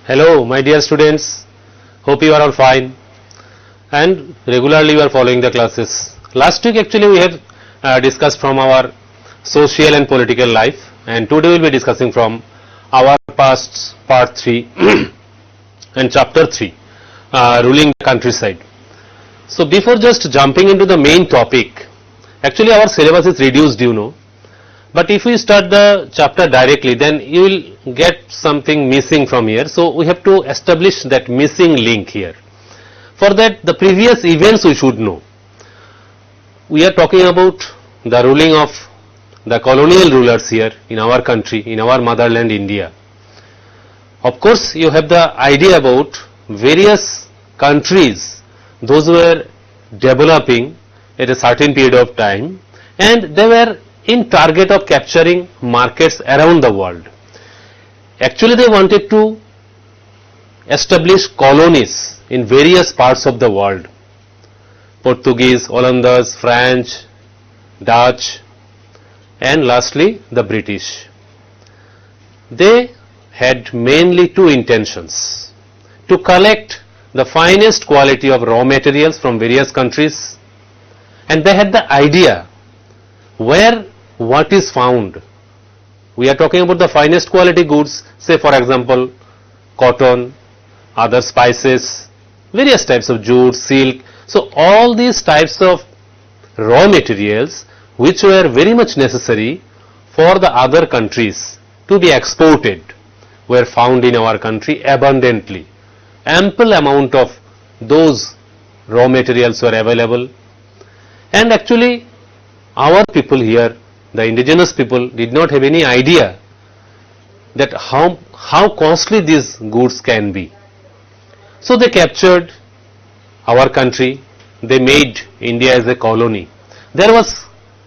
Hello, my dear students. Hope you are all fine and regularly you are following the classes. Last week actually we had discussed from our social and political life, and today we will be discussing from our past part 3 and chapter 3, ruling the countryside. So before just jumping into the main topic, actually our syllabus is reduced, you know. But if we start the chapter directly, then you will get something missing from here. So we have to establish that missing link here. For that, the previous events we should know. We are talking about the ruling of the colonial rulers here in our country, in our motherland India. Of course, you have the idea about various countries, those were developing at a certain period of time, and they were in target of capturing markets around the world. Actually, they wanted to establish colonies in various parts of the world. Portuguese, Hollanders, French, Dutch, and lastly the British. They had mainly two intentions: to collect the finest quality of raw materials from various countries, and they had the idea where what is found. We are talking about the finest quality goods, say for example cotton, other spices, various types of jute, silk. So all these types of raw materials which were very much necessary for the other countries to be exported were found in our country abundantly. Ample amount of those raw materials were available, and actually our people here, the indigenous people, did not have any idea that how costly these goods can be. So they captured our country, they made India as a colony. There was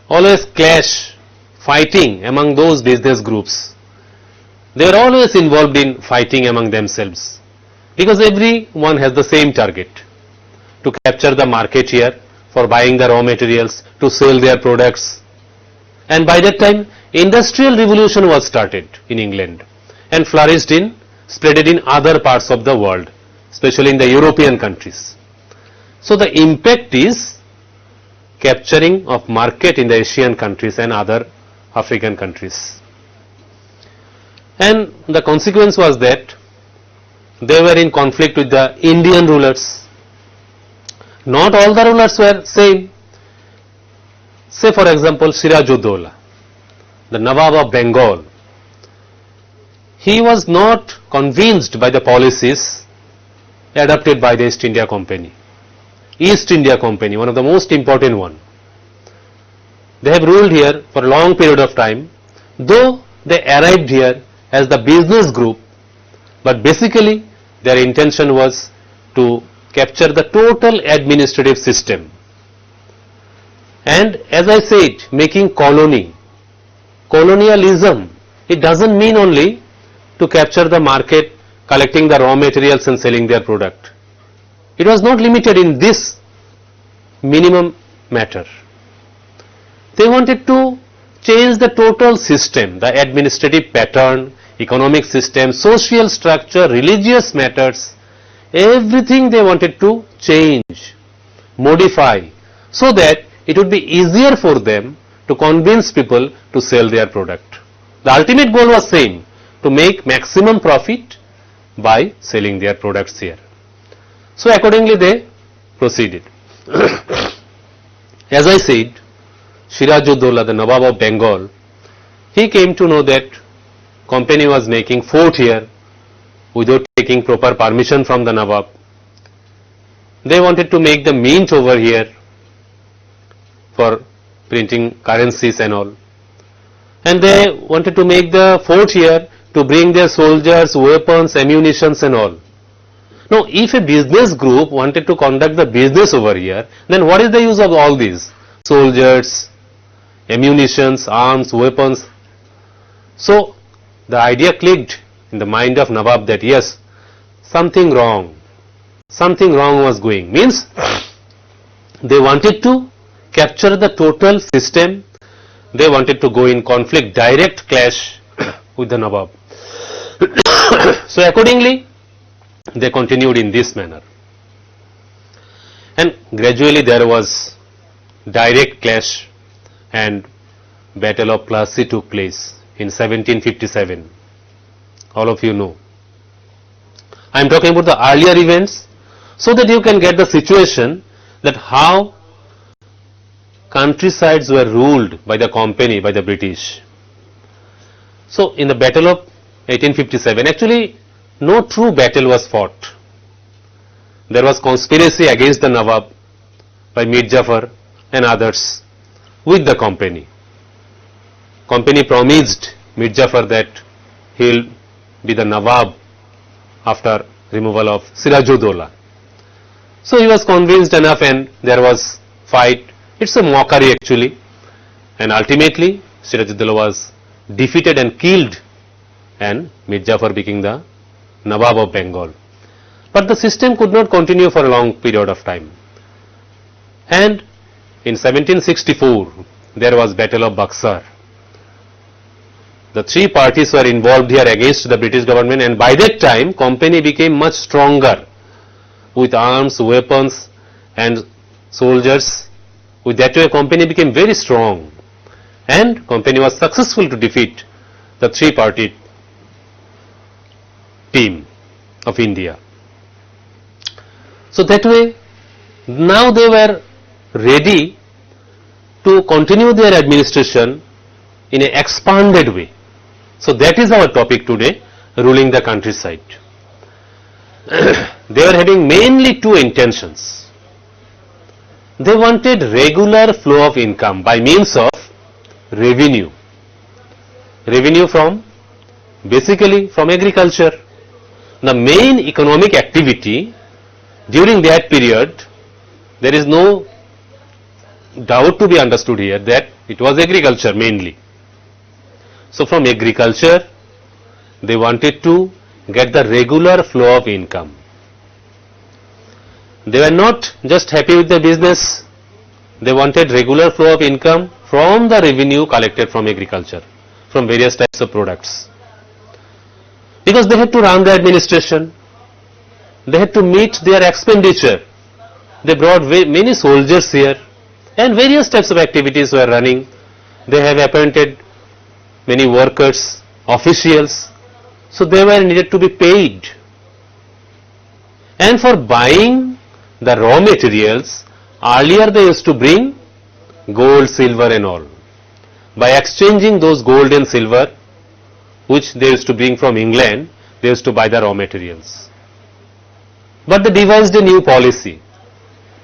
always clash, fighting among those business groups. They were always involved in fighting among themselves, because everyone has the same target: to capture the market here for buying the raw materials, to sell their products. And by that time, industrial revolution was started in England and flourished in, spreaded in other parts of the world, especially in the European countries. So the impact is capturing of market in the Asian countries and other African countries. And the consequence was that they were in conflict with the Indian rulers. Not all the rulers were same. Say for example Siraj-ud-Dowla, the Nawab of Bengal. He was not convinced by the policies adopted by the East India Company. East India Company, one of the most important one. They have ruled here for a long period of time, though they arrived here as the business group, but basically their intention was to capture the total administrative system. And as I said, making colonialism, it doesn't mean only to capture the market, collecting the raw materials and selling their product. It was not limited in this minimum matter. They wanted to change the total system, the administrative pattern, economic system, social structure, religious matters, everything they wanted to change, modify, so that it would be easier for them to convince people to sell their product. The ultimate goal was same: to make maximum profit by selling their products here. So accordingly they proceeded. As I said, Siraj-ud-Dowla, the Nawab of Bengal, he came to know that company was making fort here without taking proper permission from the Nawab. They wanted to make the mint over here for printing currencies and all, and they wanted to make the fort here to bring their soldiers, weapons, ammunitions and all. Now if a business group wanted to conduct the business over here, then what is the use of all these soldiers, ammunitions, arms, weapons? So the idea clicked in the mind of Nawab that yes, something wrong was going. Means they wanted to capture the total system, they wanted to go in conflict, direct clash with the Nawab. So accordingly, they continued in this manner. And gradually there was direct clash and Battle of Plassey took place in 1757. All of you know. I am talking about the earlier events so that you can get the situation that how countrysides were ruled by the company, by the British. So in the Battle of 1857, actually no true battle was fought. There was conspiracy against the Nawab by Mir Jafar and others with the company. Company promised Mir Jafar that he will be the Nawab after removal of Sirajuddaulah. So he was convinced enough and there was fight. It's a mockery actually. And ultimately Sirajuddaulah was defeated and killed and Mir Jafar became the Nawab of Bengal. But the system could not continue for a long period of time. And in 1764 there was Battle of Buxar. The three parties were involved here against the British government, and by that time company became much stronger with arms, weapons and soldiers. With that way company became very strong and company was successful to defeat the three-party team of India. So that way now they were ready to continue their administration in an expanded way. So that is our topic today, ruling the countryside. They were having mainly two intentions. They wanted regular flow of income by means of revenue. Revenue from, basically from agriculture. The main economic activity during that period, there is no doubt to be understood here that it was agriculture mainly. So from agriculture, they wanted to get the regular flow of income. They were not just happy with the business, they wanted regular flow of income from the revenue collected from agriculture, from various types of products. Because they had to run the administration, they had to meet their expenditure. They brought many soldiers here and various types of activities were running. They have appointed many workers, officials, so they were needed to be paid. And for buying the raw materials, earlier they used to bring gold, silver and all. By exchanging those gold and silver, which they used to bring from England, they used to buy the raw materials. But they devised a new policy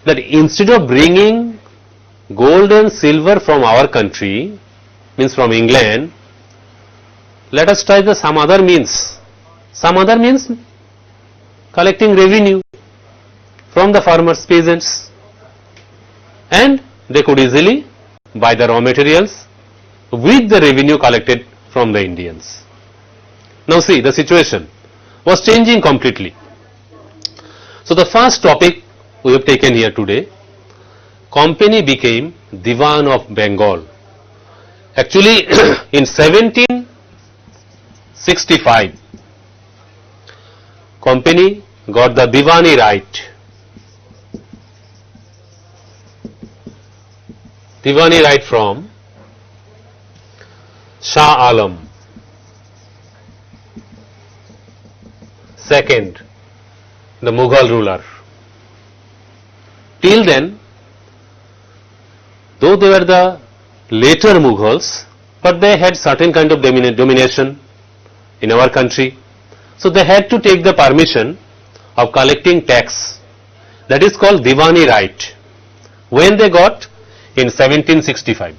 that instead of bringing gold and silver from our country, means from England, let us try some other means. Some other means collecting revenue from the farmers, peasants, and they could easily buy the raw materials with the revenue collected from the Indians. Now see, the situation was changing completely. So the first topic we have taken here today, company became Diwan of Bengal. Actually in 1765, company got the Diwani right. Diwani right from Shah Alam. Second, the Mughal ruler. Till then, though they were the later Mughals, but they had certain kind of domination in our country. So they had to take the permission of collecting tax. That is called Diwani right. When they got? In 1765.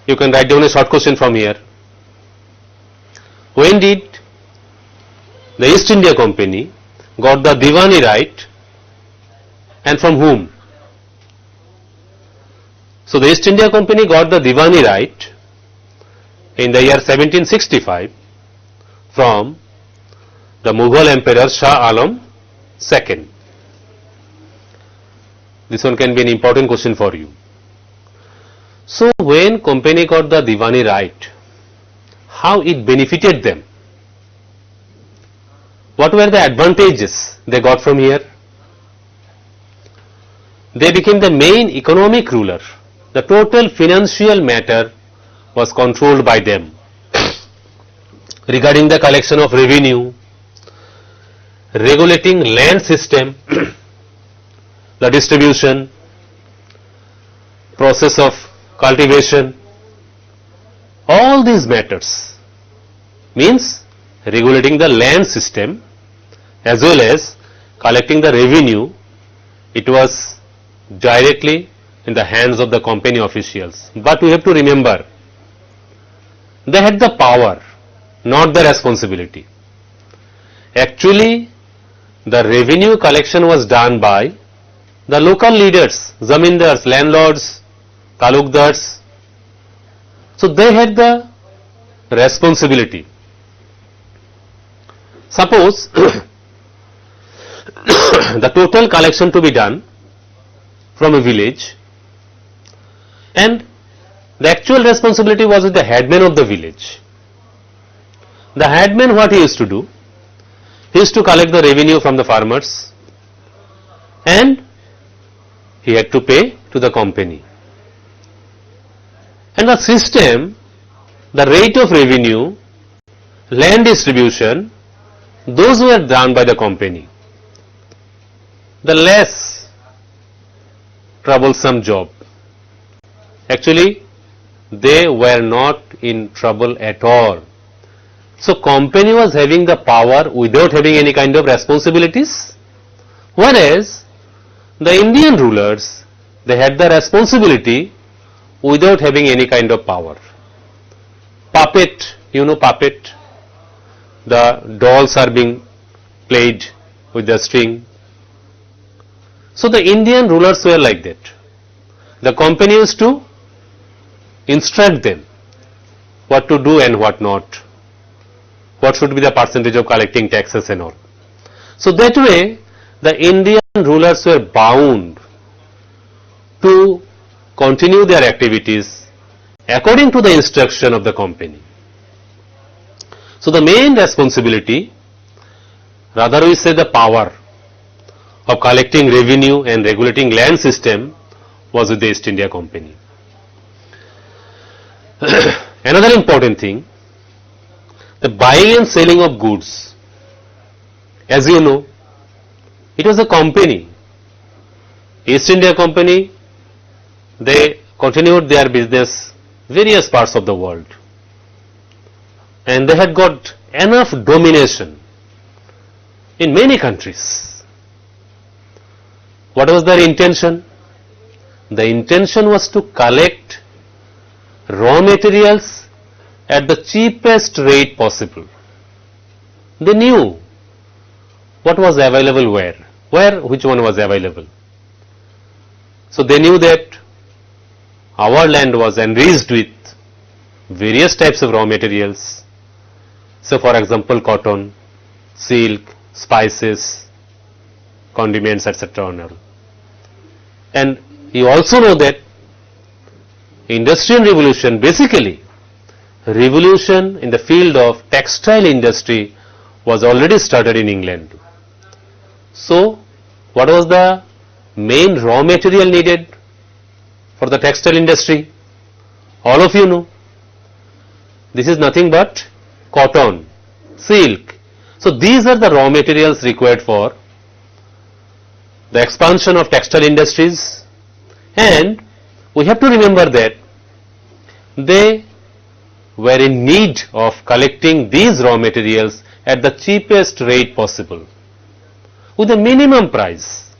You can write down a short question from here. When did the East India Company got the Diwani right and from whom? So the East India Company got the Diwani right in the year 1765 from the Mughal Emperor Shah Alam II. This one can be an important question for you. So when company got the Diwani right, how it benefited them? what were the advantages they got from here? They became the main economic ruler. The total financial matter was controlled by them. Regarding the collection of revenue, regulating land system, the distribution, process of cultivation, all these matters means regulating the land system as well as collecting the revenue, it was directly in the hands of the company officials. But we have to remember, they had the power, not the responsibility. Actually, the revenue collection was done by the local leaders, zamindars, landlords, talukdars. So they had the responsibility. Suppose the total collection to be done from a village, and the actual responsibility was with the headman of the village. The headman, what he used to do? He used to collect the revenue from the farmers and he had to pay to the company. And the system, the rate of revenue, land distribution, those were done by the company. The less troublesome job. Actually, they were not in trouble at all. So company was having the power without having any kind of responsibilities, whereas the Indian rulers, they had the responsibility without having any kind of power. Puppet, you know puppet, the dolls are being played with the string. So the Indian rulers were like that. The company used to instruct them what to do and what not, what should be the percentage of collecting taxes and all. So that way the Indian rulers were bound to continue their activities according to the instruction of the company. So the main responsibility, rather we say the power of collecting revenue and regulating land system, was with the East India Company. Another important thing, the buying and selling of goods. As you know, it was a company. East India Company, they continued their business various parts of the world. And they had got enough domination in many countries. What was their intention? The intention was to collect raw materials at the cheapest rate possible. They knew what was available which one was available. So they knew that our land was enriched with various types of raw materials. So for example, cotton, silk, spices, condiments, etc. And you also know that Industrial Revolution, basically revolution in the field of textile industry, was already started in England. So what was the main raw material needed for the textile industry? All of you know. This is nothing but cotton, silk. So these are the raw materials required for the expansion of textile industries, and we have to remember that they were in need of collecting these raw materials at the cheapest rate possible with a minimum price,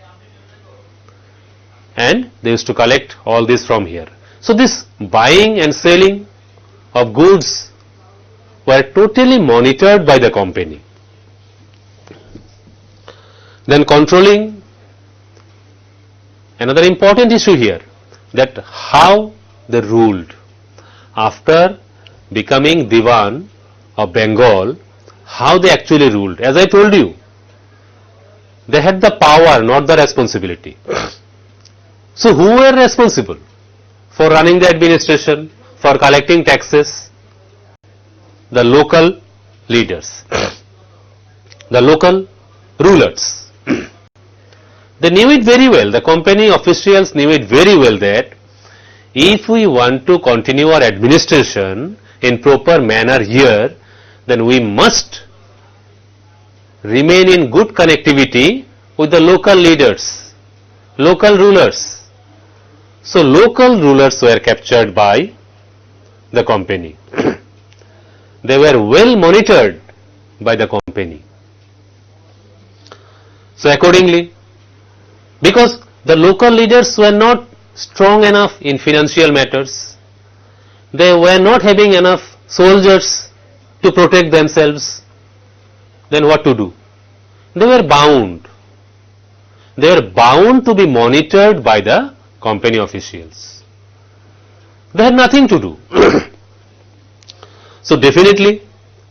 and they used to collect all this from here. So this buying and selling of goods were totally monitored by the company. Then controlling, another important issue here, that how they ruled. After becoming Diwan of Bengal, how they actually ruled. As I told you, they had the power, not the responsibility. So who were responsible for running the administration, for collecting taxes? The local leaders. the local rulers. They knew it very well, the company officials knew it very well that if we want to continue our administration in proper manner here, then we must remain in good connectivity with the local leaders, local rulers. So local rulers were captured by the company. They were well monitored by the company. So accordingly, because the local leaders were not strong enough in financial matters, they were not having enough soldiers to protect themselves, then what to do? They were bound. They were bound to be monitored by the company officials. They had nothing to do. So definitely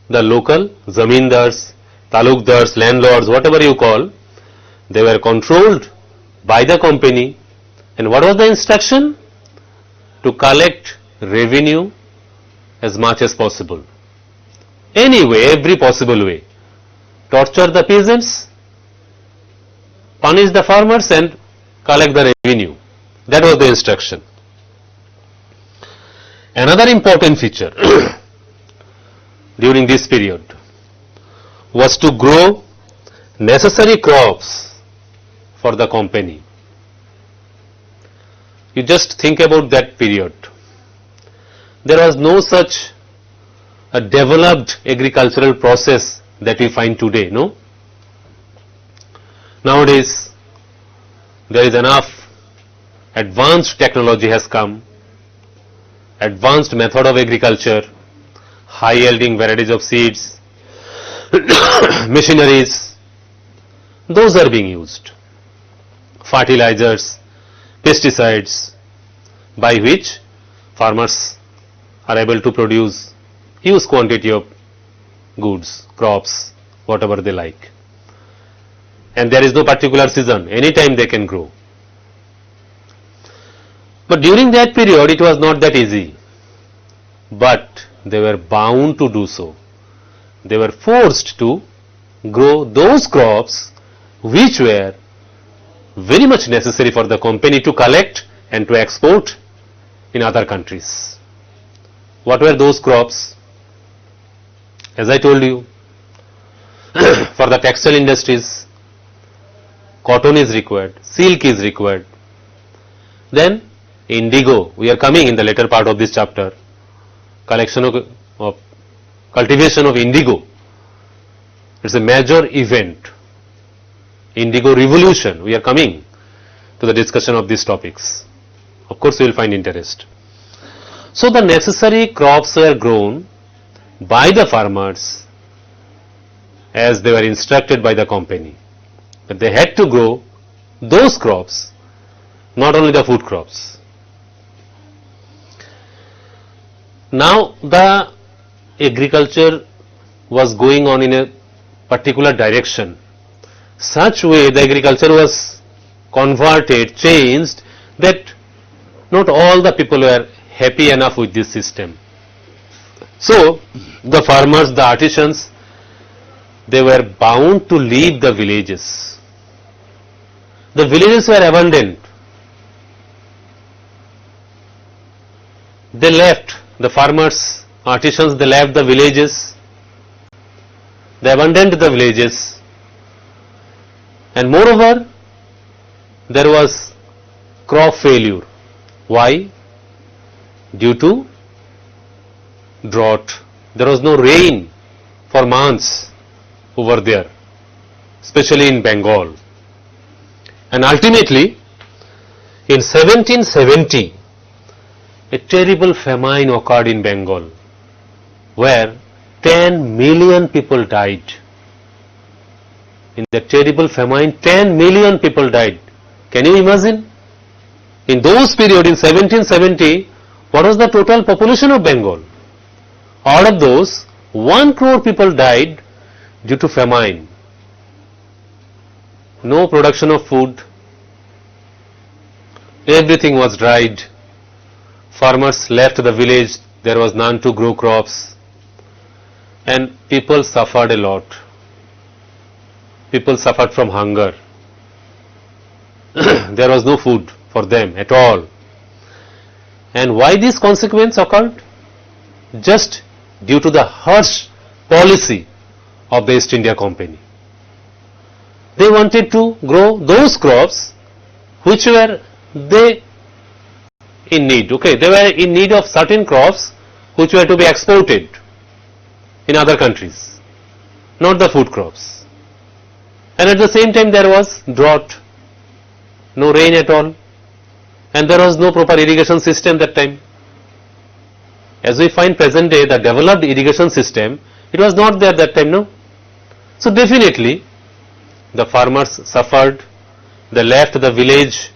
the local zamindars, talukdars, landlords, whatever you call, they were controlled by the company. And what was the instruction? To collect revenue as much as possible. Any way, every possible way. Torture the peasants, punish the farmers and collect the revenue. That was the instruction. Another important feature during this period was to grow necessary crops for the company. You just think about that period. There was no such a developed agricultural process that we find today, no? Nowadays, there is enough advanced technology has come, advanced method of agriculture, high yielding varieties of seeds, machineries, those are being used. Fertilizers, pesticides, by which farmers are able to produce huge quantity of goods, crops, whatever they like. And there is no particular season, anytime they can grow. But during that period it was not that easy. But they were bound to do so. They were forced to grow those crops which were very much necessary for the company to collect and to export in other countries. What were those crops? As I told you, for the textile industries, cotton is required, silk is required. Then indigo, we are coming in the later part of this chapter, collection of cultivation of indigo. It's a major event. Indigo revolution, we are coming to the discussion of these topics. Of course you will find interest. So the necessary crops were grown by the farmers as they were instructed by the company. But they had to grow those crops, not only the food crops. Now the agriculture was going on in a particular direction. Such way the agriculture was converted, changed, that not all the people were happy enough with this system. So the farmers, the artisans, they were bound to leave the villages. The villages were abandoned. They left, the farmers, artisans, they left the villages. They abandoned the villages. And moreover, there was crop failure. Why? Due to drought. There was no rain for months over there, especially in Bengal. And ultimately, in 1770, a terrible famine occurred in Bengal, where 10 million people died. In that terrible famine, 10 million people died. Can you imagine? In those periods, in 1770, what was the total population of Bengal? Out of those, 1 crore people died due to famine. No production of food. Everything was dried. Farmers left the village. There was none to grow crops. And people suffered a lot. people suffered from hunger. There was no food for them at all. And why this consequence occurred? Just due to the harsh policy of the East India Company. They wanted to grow those crops which were they in need. Okay, they were in need of certain crops which were to be exported in other countries, not the food crops. And at the same time there was drought, no rain at all, and there was no proper irrigation system that time. As we find present day, the developed irrigation system, it was not there that time, no? So definitely the farmers suffered, they left the village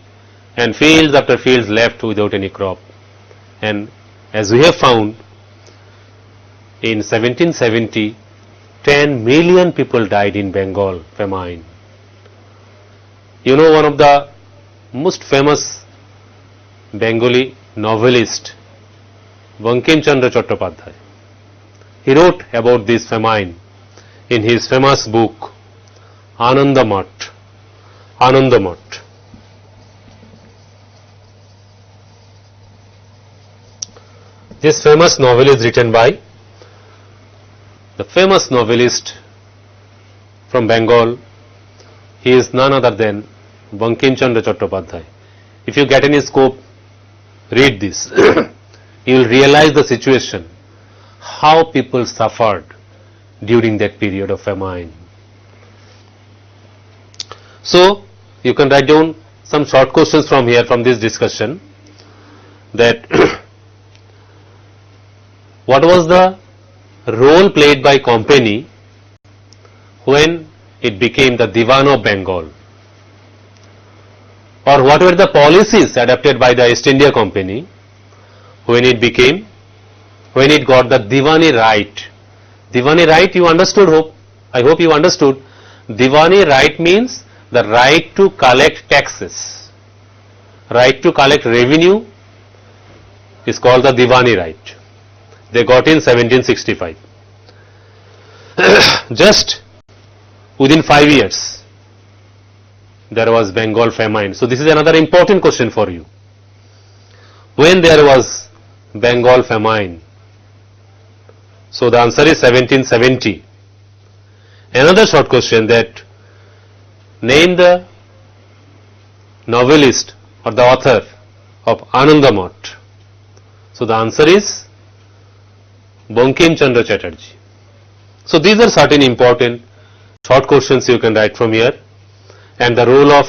and fields after fields left without any crop. And as we have found, in 1770, 10 million people died in Bengal famine. You know, one of the most famous Bengali novelist, Bankim Chandra Chattopadhyay, he wrote about this famine in his famous book Anandamath. Anandamath. This famous novel is written by the famous novelist from Bengal. He is none other than Bankim Chandra Chattopadhyay. If you get any scope, read this. You will realize the situation, how people suffered during that period of famine. So, you can write down some short questions from here, from this discussion, that what was the role played by company when it became the Diwan of Bengal, or what were the policies adopted by the East India Company when it got the Diwani right. Diwani right, you understood, I hope you understood. Diwani right means the right to collect taxes, right to collect revenue is called the Diwani right. They got in 1765. Just within 5 years there was Bengal famine. So this is another important question for you. When there was Bengal famine? So the answer is 1770. Another short question, that name the novelist or the author of Anandamath. So the answer is Bankim Chandra Chatterjee. So these are certain important short questions you can write from here, and the role of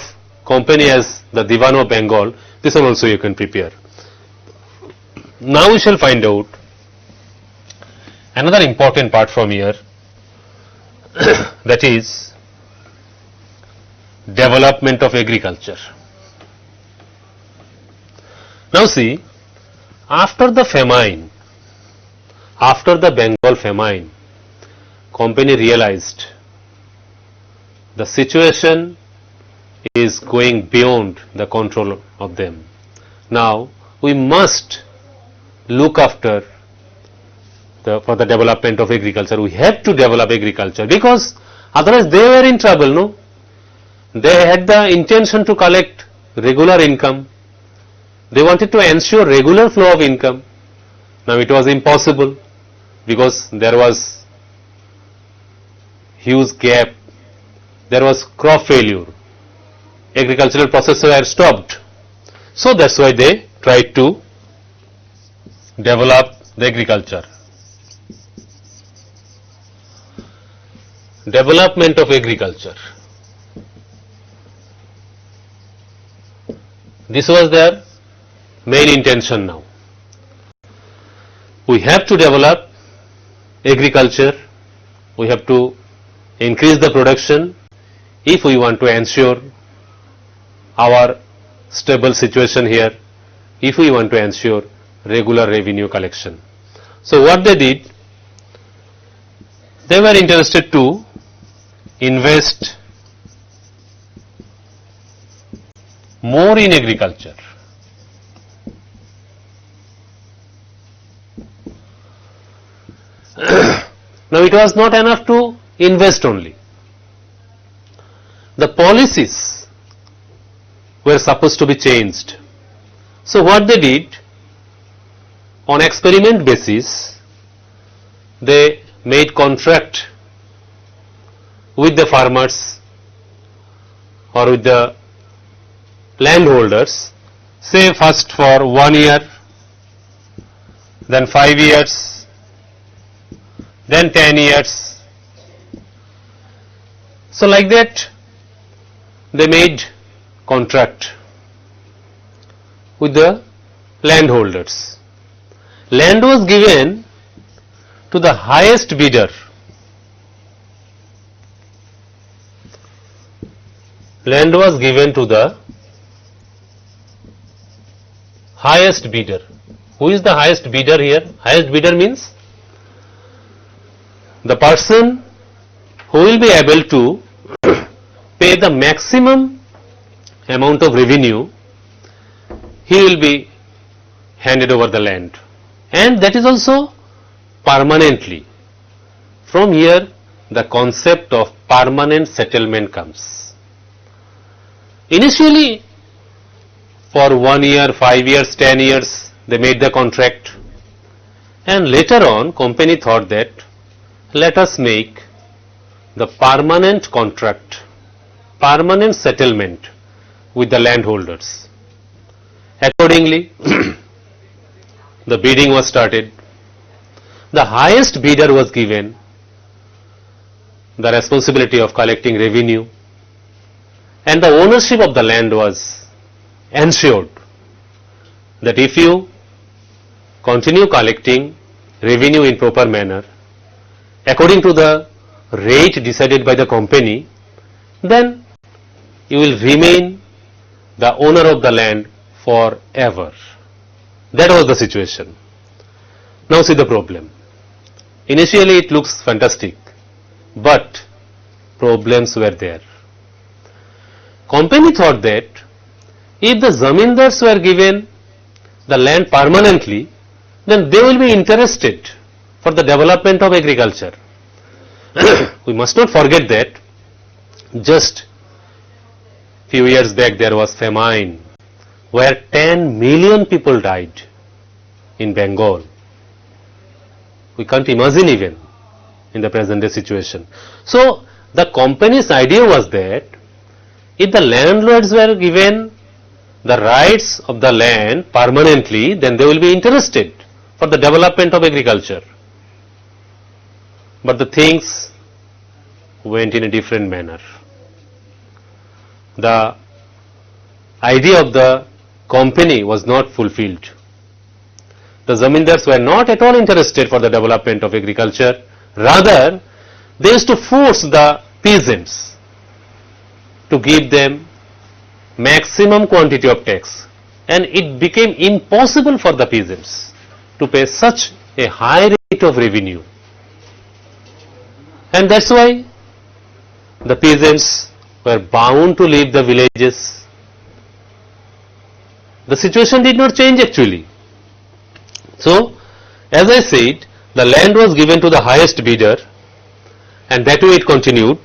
company as the Diwan of Bengal, this one also you can prepare. Now we shall find out another important part from here, that is development of agriculture. Now see, after the famine, after the Bengal famine, company realized the situation is going beyond the control of them. Now we must look after for the development of agriculture. We have to develop agriculture, because otherwise they were in trouble, no? They had the intention to collect regular income. They wanted to ensure regular flow of income. Now it was impossible, because there was huge gap, there was crop failure, agricultural processes were stopped. So that's why they tried to develop the agriculture. Development of agriculture. This was their main intention now. We have to develop agriculture, we have to increase the production if we want to ensure our stable situation here, if we want to ensure regular revenue collection. So what they did, they were interested to invest more in agriculture. Now it was not enough to invest only. the policies were supposed to be changed. So what they did, on experiment basis, they made contract with the farmers or with the landholders, say first for 1 year, then 5 years, then 10 years. So like that they made contract with the landholders. Land was given to the highest bidder. Land was given to the highest bidder. Who is the highest bidder here? Highest bidder means the person who will be able to pay the maximum amount of revenue, he will be handed over the land, and that is also permanently. From here the concept of permanent settlement comes. Initially for 1 year, 5 years, 10 years they made the contract, and later on company thought that let us make the permanent contract, permanent settlement with the landholders. Accordingly the bidding was started. The highest bidder was given the responsibility of collecting revenue, and the ownership of the land was ensured that if you continue collecting revenue in proper manner according to the rate decided by the company, then you will remain the owner of the land forever. That was the situation. Now see the problem. Initially it looks fantastic, but problems were there. Company thought that if the zamindars were given the land permanently, then they will be interested for the development of agriculture. We must not forget that just few years back there was famine where 10 million people died in Bengal. We can't imagine even in the present day situation. So the company's idea was that if the landlords were given the rights of the land permanently, then they will be interested for the development of agriculture. But the things went in a different manner. The idea of the company was not fulfilled. The zamindars were not at all interested for the development of agriculture. Rather, they used to force the peasants to give them maximum quantity of tax, and it became impossible for the peasants to pay such a high rate of revenue. And that's why the peasants were bound to leave the villages. The situation did not change actually. So, as I said, the land was given to the highest bidder, and that way it continued.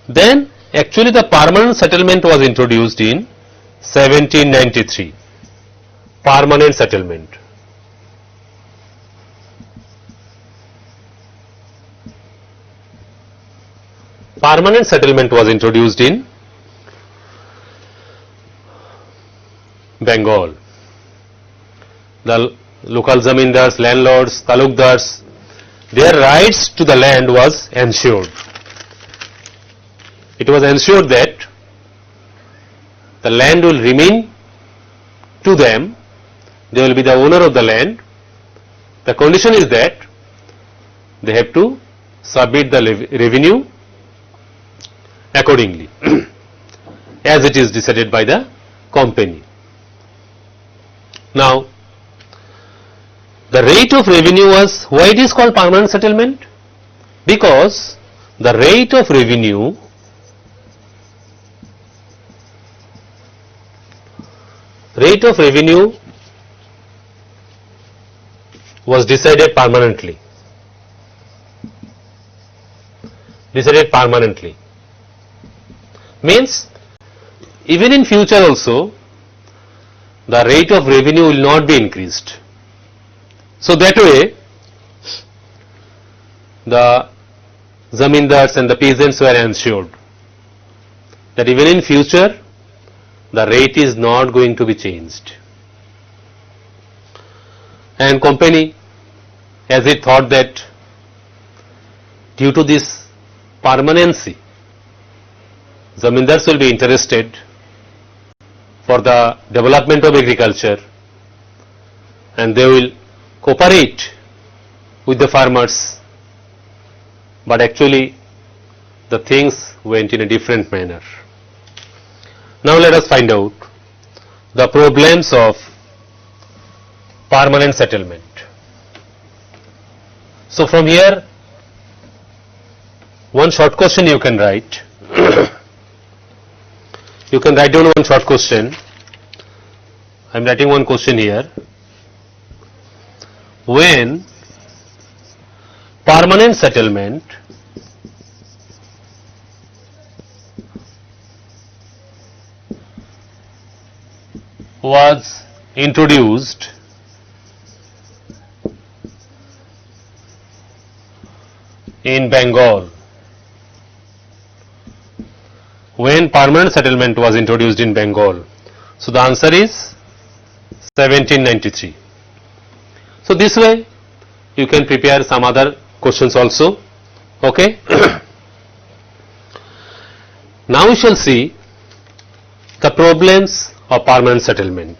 Then actually the permanent settlement was introduced in 1793. Permanent settlement. Permanent settlement was introduced in Bengal. The local zamindars, landlords, talukdars, their rights to the land was ensured. It was ensured that the land will remain to them, they will be the owner of the land. The condition is that they have to submit the revenue accordingly as it is decided by the company. Now, the rate of revenue was, why it is called permanent settlement? Because the rate of revenue was decided permanently. Means even in future also the rate of revenue will not be increased. So that way the zamindars and the peasants were ensured that even in future the rate is not going to be changed. And company, as it thought that due to this permanency, zamindars will be interested for the development of agriculture and they will cooperate with the farmers, but actually the things went in a different manner. Now let us find out the problems of permanent settlement. So from here one short question you can write. You can write down one short question. I am writing one question here. When permanent settlement was introduced in Bengal, when permanent settlement was introduced in Bengal? So the answer is 1793. So this way you can prepare some other questions also. Okay. Now we shall see the problems of permanent settlement.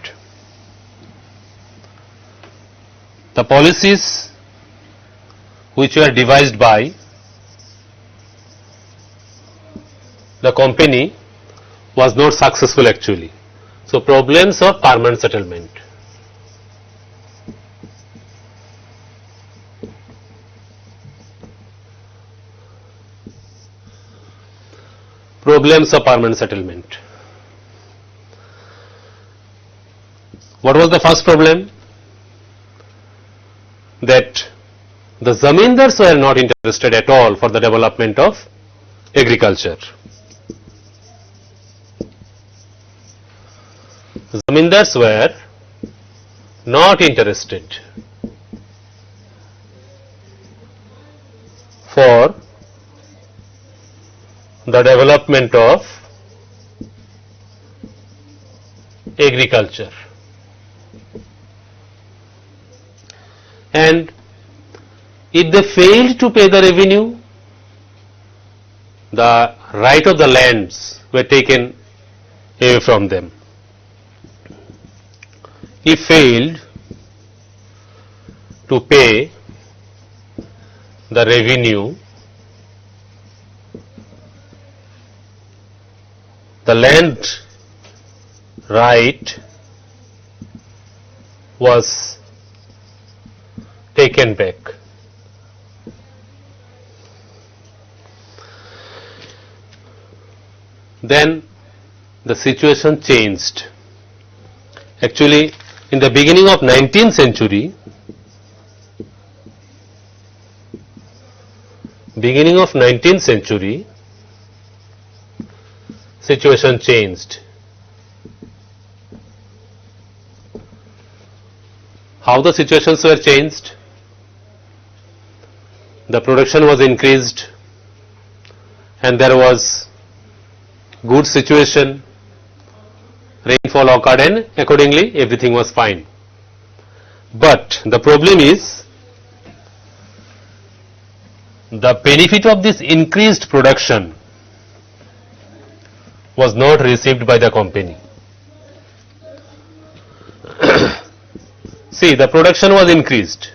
The policies which were devised by the company was not successful actually. So problems of permanent settlement. Problems of permanent settlement. What was the first problem? That the zamindars were not interested at all for the development of agriculture. The zamindars were not interested for the development of agriculture. And if they failed to pay the revenue, the right of the lands were taken away from them. If failed to pay the revenue, the land right was taken back. Then the situation changed. Actually, in the beginning of 19th century, situation changed. How the situations were changed? The production was increased and there was good situation, rainfall occurred and accordingly everything was fine. But the problem is the benefit of this increased production was not received by the company. See, the production was increased.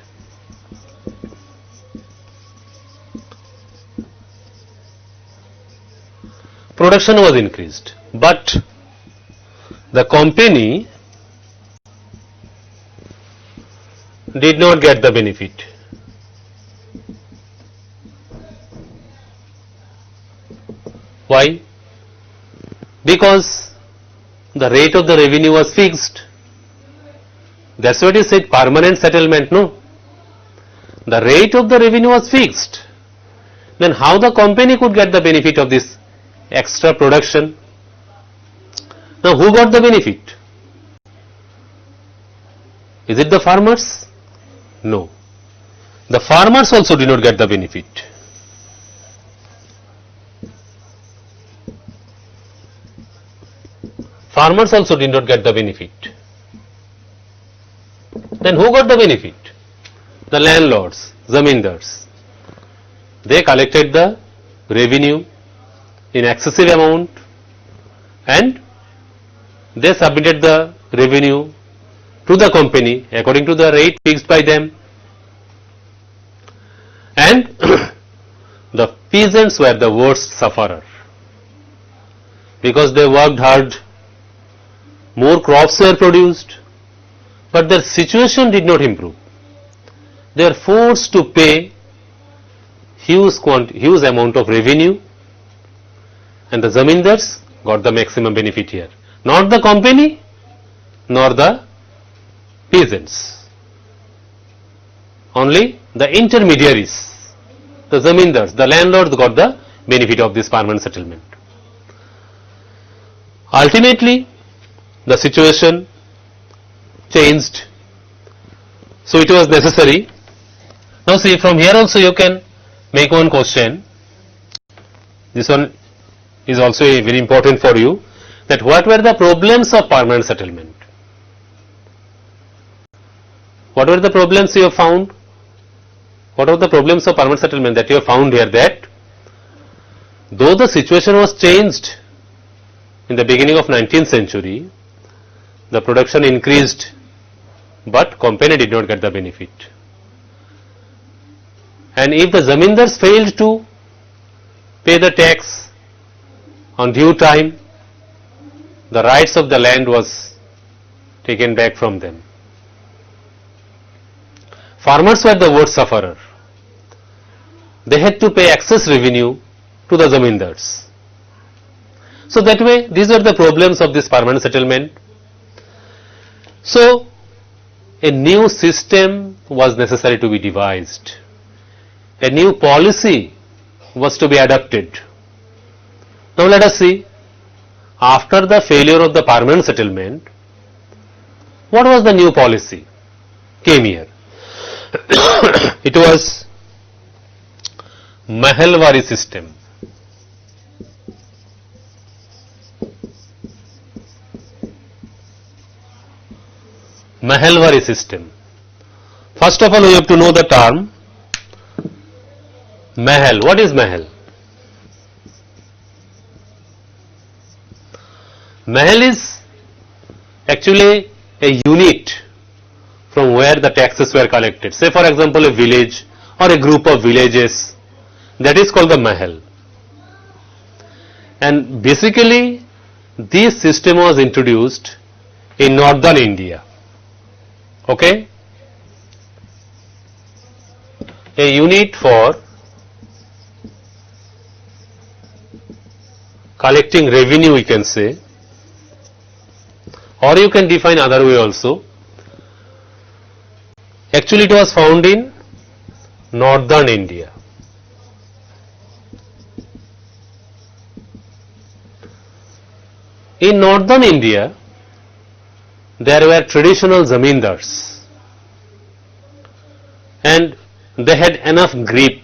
Production was increased, but the company did not get the benefit. Why? Because the rate of the revenue was fixed. That's what you said, permanent settlement, no? The rate of the revenue was fixed. Then how the company could get the benefit of this extra production. Now who got the benefit? Is it the farmers? No. The farmers also did not get the benefit. Farmers also did not get the benefit. Then who got the benefit? The landlords, zamindars. They collected the revenue in excessive amount and they submitted the revenue to the company according to the rate fixed by them, and the peasants were the worst sufferer because they worked hard, more crops were produced, but their situation did not improve. They are forced to pay huge amount of revenue, and the zamindars got the maximum benefit here, not the company nor the peasants, only the intermediaries, the zamindars, the landlords got the benefit of this permanent settlement. Ultimately, the situation changed, so it was necessary. Now see, from here also you can make one question. This one is also very important for you, that what were the problems of permanent settlement? What were the problems you have found? What are the problems of permanent settlement that you have found here? That though the situation was changed in the beginning of 19th century, the production increased, but company did not get the benefit. And if the zamindars failed to pay the tax on due time, the rights of the land was taken back from them. Farmers were the worst sufferer. They had to pay excess revenue to the zamindars. So that way, these were the problems of this permanent settlement. So a new system was necessary to be devised. A new policy was to be adopted. Now let us see, after the failure of the permanent settlement, what was the new policy came here? It was Mahalwari system. Mahalwari system. First of all, we have to know the term Mahal. What is Mahal? Mahal is actually a unit from where the taxes were collected. Say for example a village or a group of villages, that is called the Mahal. And basically this system was introduced in northern India. Okay? A unit for collecting revenue, we can say, or you can define other way also. Actually it was found in northern India. In northern India, there were traditional zamindars and they had enough grip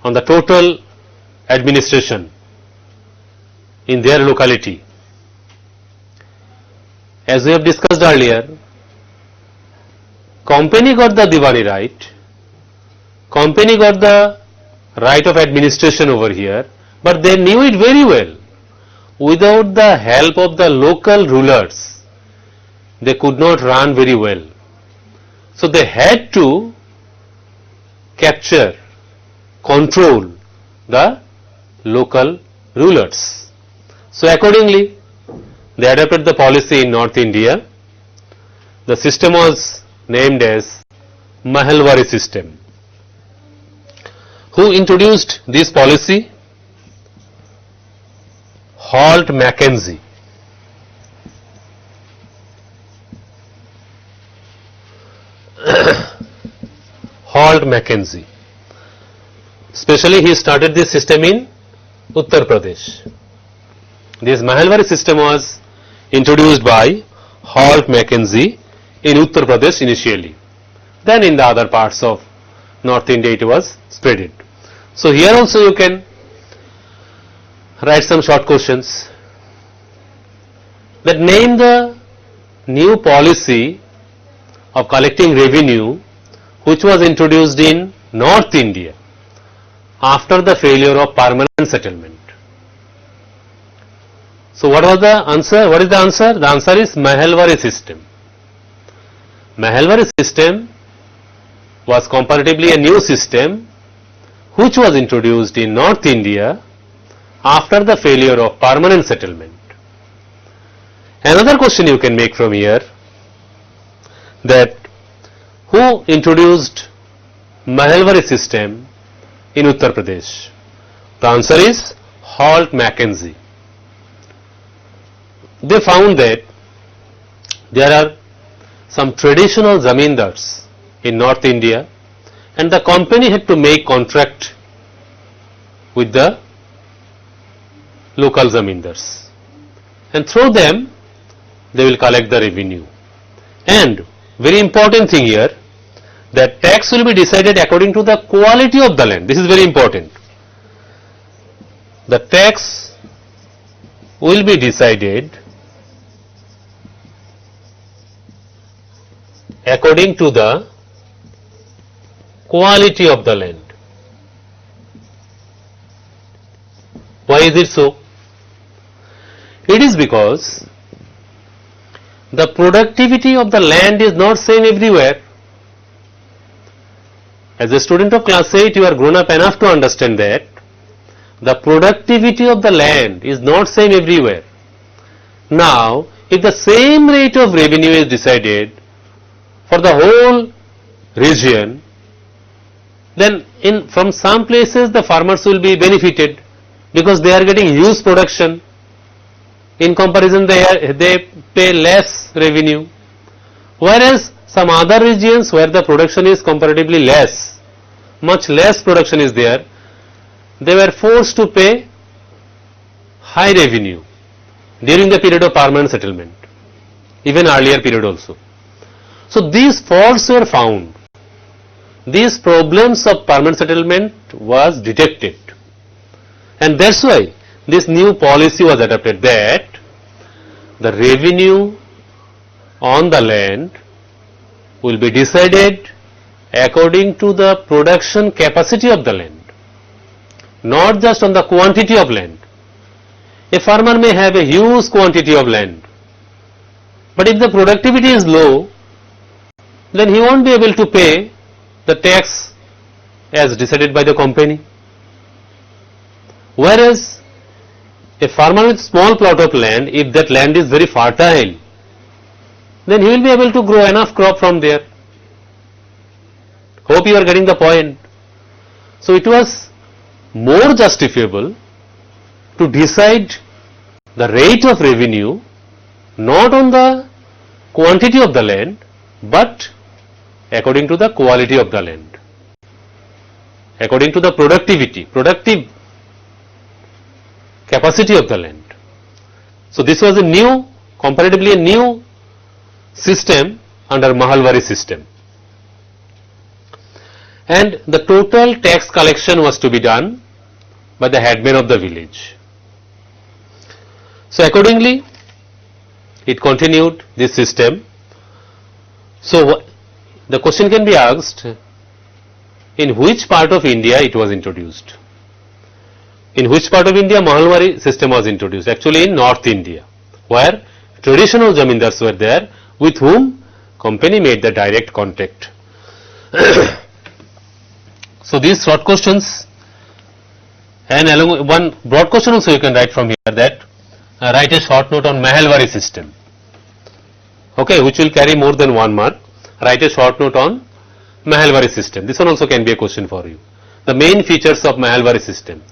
on the total administration in their locality. As we have discussed earlier, company got the Diwani right, company got the right of administration over here, but they knew it very well. Without the help of the local rulers, they could not run very well. So they had to capture, control the local rulers. So accordingly, they adopted the policy in North India. The system was named as Mahalwari system. Who introduced this policy? Holt Mackenzie. Holt Mackenzie. Especially he started this system in Uttar Pradesh. This Mahalwari system was introduced by Holt Mackenzie in Uttar Pradesh initially. Then in the other parts of North India it was spreaded. So here also you can write some short questions that name the new policy of collecting revenue which was introduced in North India after the failure of permanent settlement. So what was the answer? What is the answer? The answer is Mahalwari system. Mahalwari system was comparatively a new system which was introduced in North India after the failure of permanent settlement. Another question you can make from here, that who introduced Mahalwari system in Uttar Pradesh? The answer is Holt Mackenzie. They found that there are some traditional zamindars in North India and the company had to make contract with the local zamindars, and through them they will collect the revenue. And very important thing here, that tax will be decided according to the quality of the land. This is very important. The tax will be decided according to the quality of the land. Why is it so? It is because the productivity of the land is not same everywhere. As a student of class 8, you are grown up enough to understand that the productivity of the land is not same everywhere. Now, if the same rate of revenue is decided for the whole region, then from some places the farmers will be benefited because they are getting huge production. In comparison, they pay less revenue. Whereas some other regions where the production is comparatively less, much less production is there, they were forced to pay high revenue during the period of permanent settlement, even earlier period also. So these faults were found. These problems of permanent settlement was detected, and that's why this new policy was adopted, that the revenue on the land will be decided according to the production capacity of the land, not just on the quantity of land. A farmer may have a huge quantity of land, but if the productivity is low, then he won't be able to pay the tax as decided by the company. Whereas a farmer with small plot of land, if that land is very fertile, then he will be able to grow enough crop from there. Hope you are getting the point. So it was more justifiable to decide the rate of revenue not on the quantity of the land, but according to the quality of the land, according to the productive capacity of the land. So this was a new, comparatively a new system under Mahalwari system. And the total tax collection was to be done by the headman of the village. So accordingly, it continued this system. So the question can be asked, in which part of India it was introduced? In which part of India Mahalwari system was introduced? Actually in North India, where traditional zamindars were there with whom company made the direct contact. So these short questions, and along with one broad question also you can write from here, that write a short note on Mahalwari system, okay, which will carry more than 1 mark. Write a short note on Mahalwari system. This one also can be a question for you. The main features of Mahalwari system,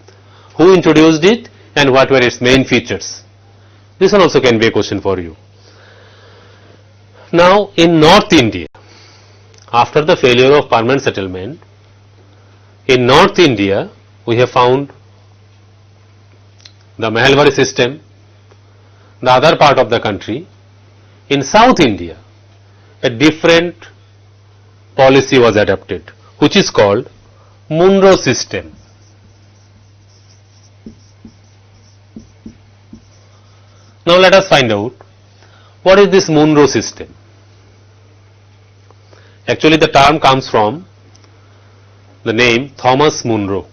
who introduced it and what were its main features. This one also can be a question for you. Now in North India, after the failure of permanent settlement, in North India we have found the Mahalwari system, the other part of the country. In South India, a different policy was adopted, which is called Monroe system. Now let us find out what is this Monroe system. Actually the term comes from the name Thomas Monroe,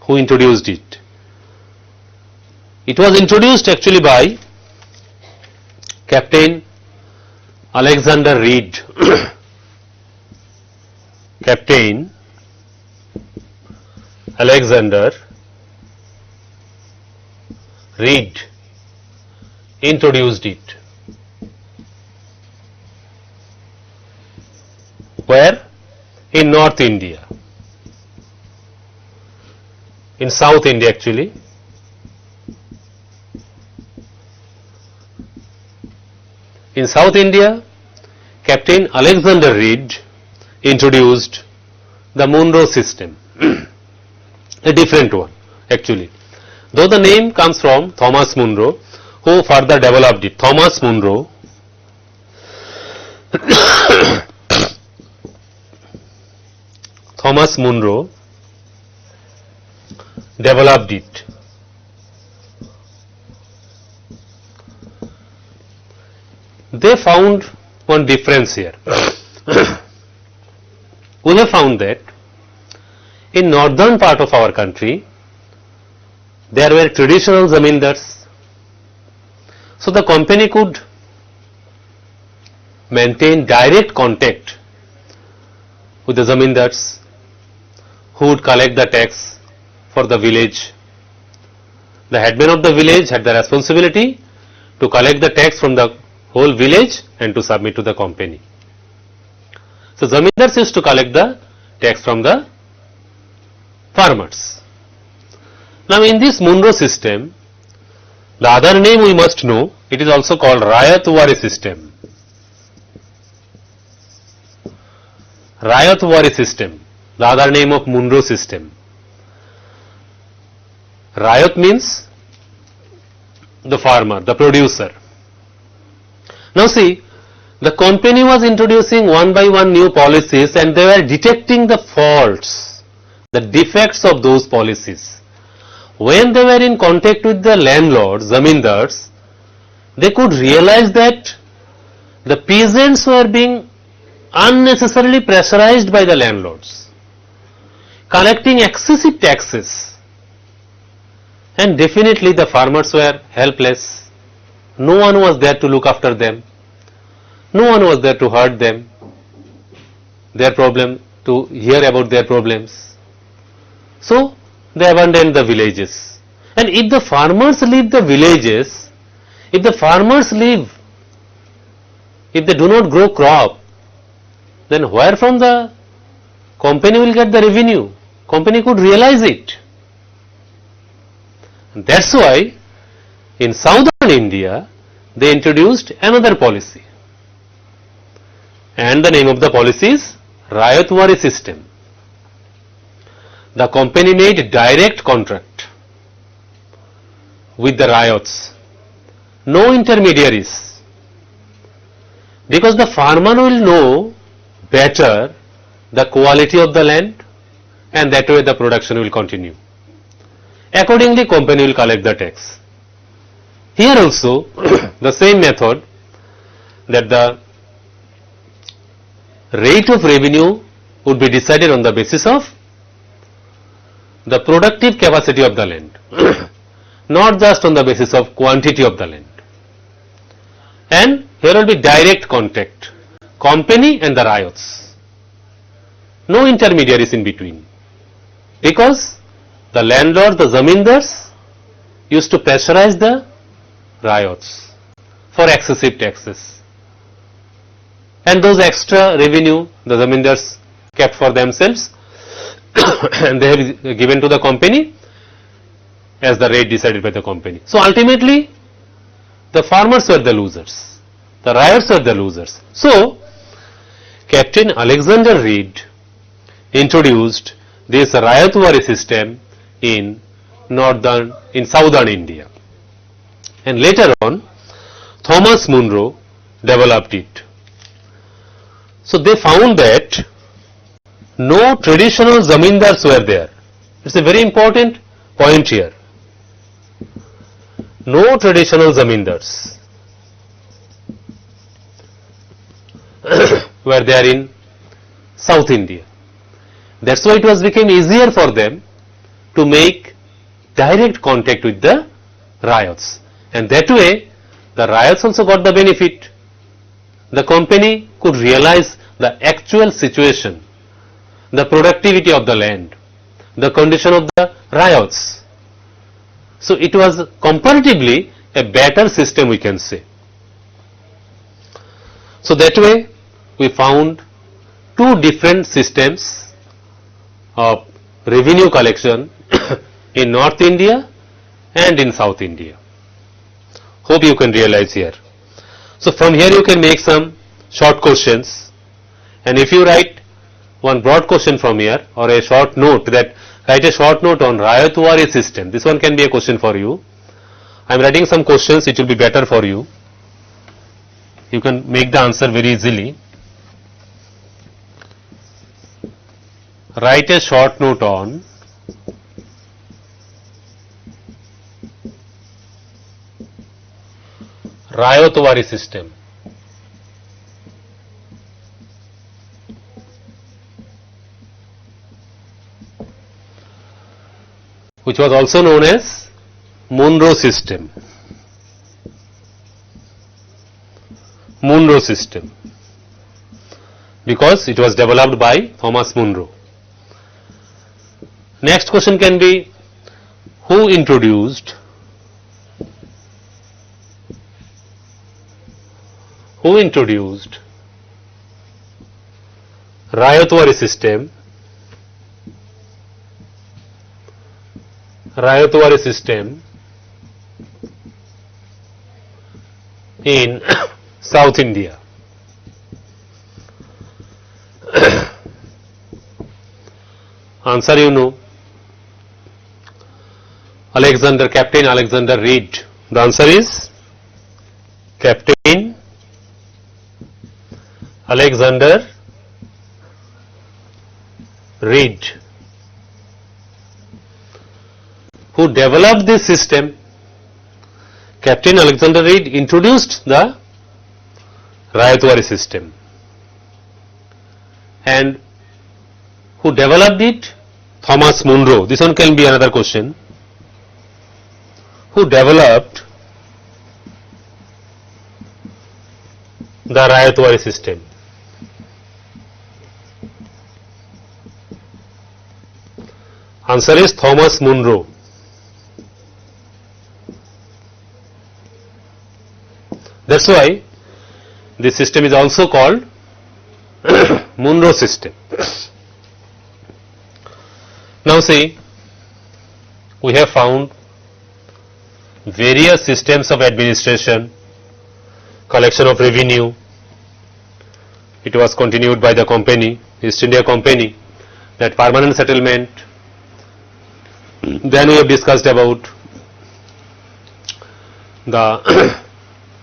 who introduced it. It was introduced actually by Captain Alexander Reid. Captain Alexander Reid introduced it. Where? In North India. In South India actually. In South India, Captain Alexander Reid introduced the Monroe system. A different one actually. Though the name comes from Thomas Monroe, who further developed it. Thomas Monroe Thomas Monroe developed it. They found one difference here. We have found that in northern part of our country there were traditional zamindars. So the company could maintain direct contact with the zamindars who would collect the tax for the village. The headman of the village had the responsibility to collect the tax from the whole village and to submit to the company. So zamindars used to collect the tax from the farmers. Now in this Monroe system, the other name we must know, it is also called Rayatwari system. Rayatwari system, the other name of Monroe system. Rayat means the farmer, the producer. Now see, the company was introducing one by one new policies and they were detecting the faults, the defects of those policies. When they were in contact with the landlords, zamindars, they could realize that the peasants were being unnecessarily pressurized by the landlords, collecting excessive taxes, and definitely the farmers were helpless. No one was there to look after them. No one was there to hurt them, their problem, to hear about their problems. So they abandoned the villages. And if the farmers leave the villages, if the farmers leave, if they do not grow crop, then where from the company will get the revenue? Company could realize it. And that's why in southern India they introduced another policy. And the name of the policy is Rayatwari system. The company made direct contract with the ryots. No intermediaries. Because the farmer will know better the quality of the land and that way the production will continue. Accordingly, company will collect the tax. Here also the same method, that the rate of revenue would be decided on the basis of the productive capacity of the land, not just on the basis of quantity of the land. And here will be direct contact, company and the ryots. No intermediaries in between. Because the landlord, the zamindars used to pressurize the ryots for excessive taxes. And those extra revenue the zamindars kept for themselves and they have given to the company as the rate decided by the company. So ultimately the farmers were the losers, the ryots were the losers. So Captain Alexander Reid introduced this Rayatwari system in in southern India. And later on, Thomas Munro developed it. So they found that no traditional zamindars were there. It's a very important point here. No traditional zamindars were there in South India. That's why it was became easier for them to make direct contact with the ryots, and that way the ryots also got the benefit. The company could realize the actual situation, the productivity of the land, the condition of the ryots. So it was comparatively a better system, we can say. So that way we found two different systems of revenue collection in North India and in South India. Hope you can realize here. So from here you can make some short questions, and if you write one broad question from here or a short note, that write a short note on Rayatwari system, this one can be a question for you. I am writing some questions, it will be better for you. You can make the answer very easily. Write a short note on Rayatwari system. Which was also known as Munro system. Munro system, because it was developed by Thomas Munro. Next question can be, who introduced Rayatwari system in South India? Answer you know. Captain Alexander Reid. The answer is Captain Alexander Reid, who developed this system. Captain Alexander Reid introduced the Rayatwari system, and who developed it? Thomas Munro. This one can be another question. Who developed the Rayatwari system? Answer is Thomas Munro. That's why this system is also called Munro system. Now see, we have found various systems of administration, collection of revenue. It was continued by the company, East India Company, that permanent settlement. Then we have discussed about the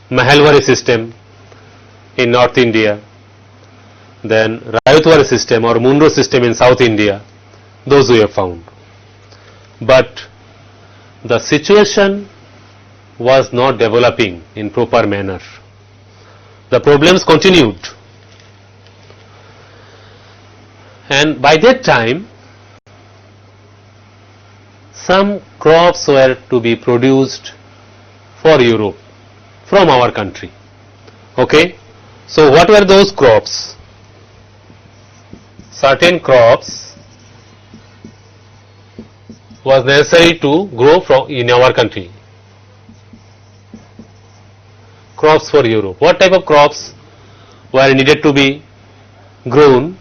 Mahalwari system in North India, then Rayatwari system or Munro system in South India. Those we have found. But the situation was not developing in proper manner. The problems continued, and by that time some crops were to be produced for Europe from our country. Okay, so what were those crops? Certain crops was necessary to grow from in our country. Crops for Europe. What type of crops were needed to be grown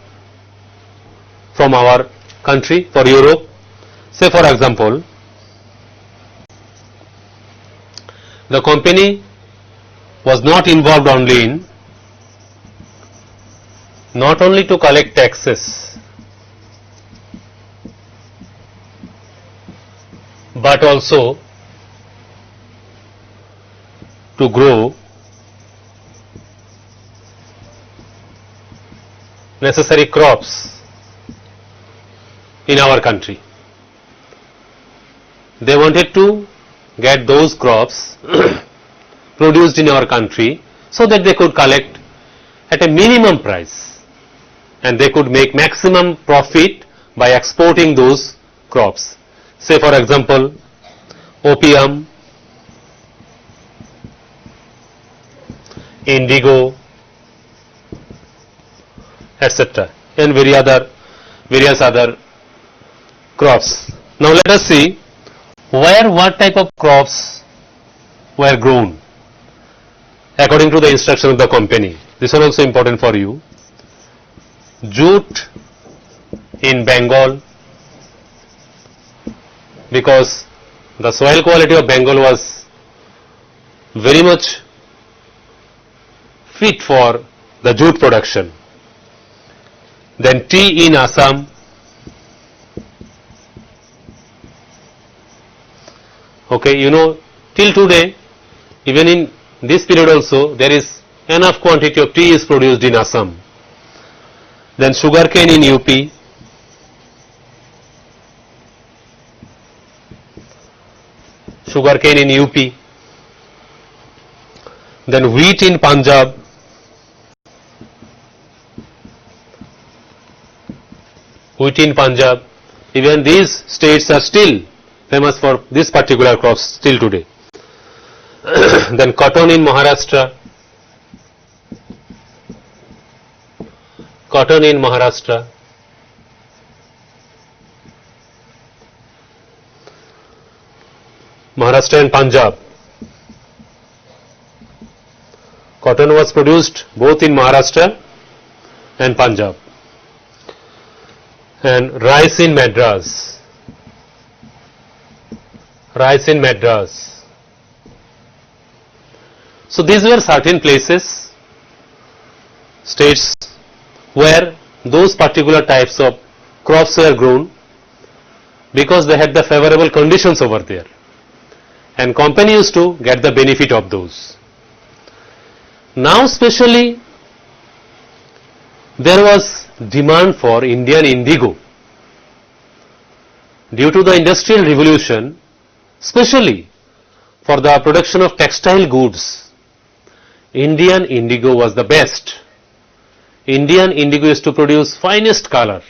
from our country for Europe? Say for example, the company was not involved only in not only to collect taxes, but also to grow necessary crops in our country. They wanted to get those crops produced in our country so that they could collect at a minimum price and they could make maximum profit by exporting those crops. Say for example, opium, indigo, etc. and various other crops. Now let us see where what type of crops were grown according to the instruction of the company. This is also important for you. Jute in Bengal, because the soil quality of Bengal was very much fit for the jute production. Then tea in Assam. Okay, you know, till today, even in this period also, there is enough quantity of tea is produced in Assam. Then sugarcane in UP. Sugarcane in UP. Then wheat in Punjab. Wheat in Punjab. Even these states are still famous for this particular crops still today. Then cotton in Maharashtra. Cotton in Maharashtra. Maharashtra and Punjab. Cotton was produced both in Maharashtra and Punjab. And rice in Madras. Rice in Madras. So these were certain places, states where those particular types of crops were grown because they had the favorable conditions over there, and company used to get the benefit of those. Now especially there was demand for Indian indigo due to the industrial revolution, especially for the production of textile goods. Indian indigo was the best. Indian indigo used to produce finest color.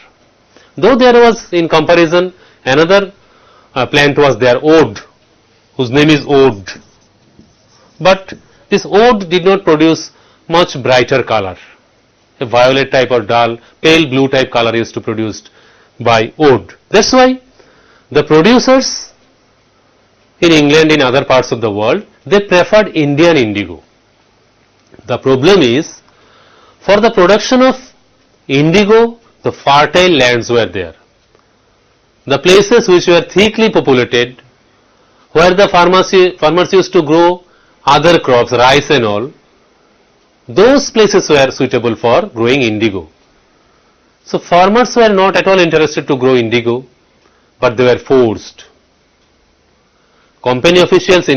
Though there was in comparison another plant was there, oud, whose name is oud. But this oud did not produce much brighter color. A violet type or dull, pale blue type color used to produced by oud. That's why the producers in England, in other parts of the world, they preferred Indian indigo. The problem is, for the production of indigo, the fertile lands were there. The places which were thickly populated, where the farmers used to grow other crops, rice and all, those places were suitable for growing indigo. So farmers were not at all interested to grow indigo, but they were forced. Company officials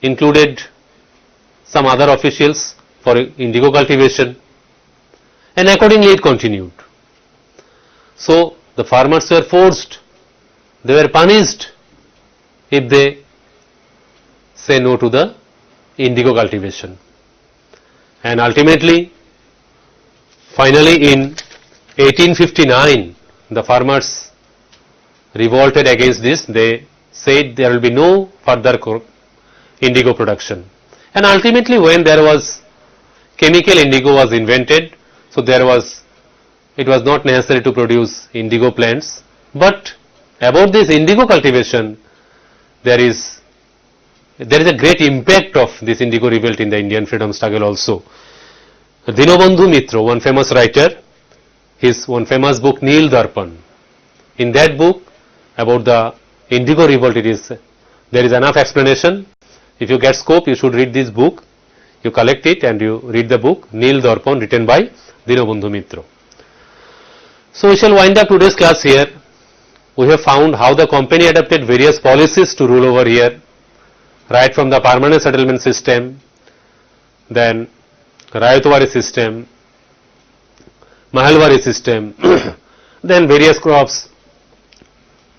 included some other officials for indigo cultivation, and accordingly it continued. So the farmers were forced, they were punished if they say no to the indigo cultivation. And ultimately, finally in 1859, the farmers revolted against this. They said there will be no further indigo production. And ultimately when there was chemical indigo was invented, so it was not necessary to produce indigo plants. But about this indigo cultivation, there is a great impact of this indigo revolt in the Indian freedom struggle also. Dinabandhu Mitra, one famous writer, his one famous book Neel Darpan. In that book about the indigo revolt, there is enough explanation. If you get scope, you should read this book. You collect it and you read the book Neel Darpan, written by Dinabandhu Mitra. So we shall wind up today's class here. we have found how the company adopted various policies to rule over here, right from the permanent settlement system, then Rayatwari system, Mahalwari system, then various crops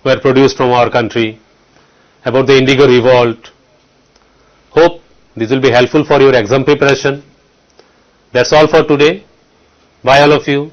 were produced from our country, about the Indigo revolt. Hope this will be helpful for your exam preparation. That's all for today. Bye all of you.